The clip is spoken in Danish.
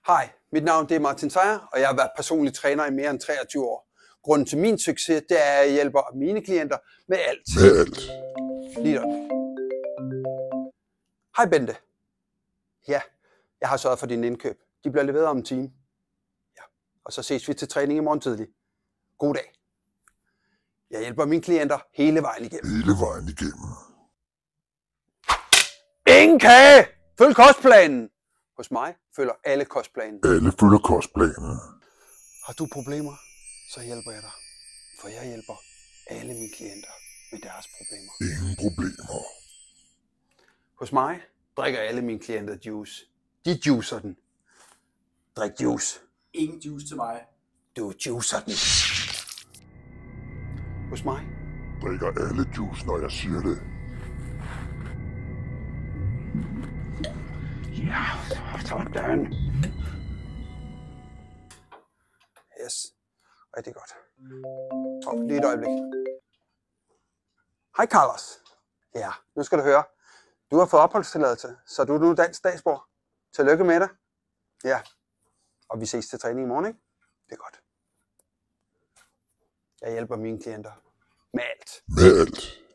Hej, mit navn er Martin Sejer, og jeg har været personlig træner i mere end 23 år. Grunden til min succes, det er, at jeg hjælper mine klienter med alt. Med alt. Lige op. Hej Bente. Ja, jeg har sørget for dine indkøb. De bliver leveret om en time. Ja, og så ses vi til træning i morgen tidlig. God dag. Jeg hjælper mine klienter hele vejen igennem. Hele vejen igennem. Ingen kage! Følg kostplanen! Hos mig følger alle kostplanen. Alle følger kostplanen. Har du problemer, så hjælper jeg dig. For jeg hjælper alle mine klienter med deres problemer. Ingen problemer. Hos mig drikker alle mine klienter juice. De juicer den. Drik juice. Ingen juice til mig. Du juicer den. Hos mig Drikker alle juice, når jeg siger det. ja, sådan. Yes. Rigtig godt. Lige et øjeblik. Hej Carlos. Ja, nu skal du høre. Du har fået opholdstilladelse, så du er nu dansk statsborger. Tillykke med dig. Ja. Og vi ses til træning i morgen, ikke? Det er godt. Jeg hjælper mine klienter med alt. Med alt.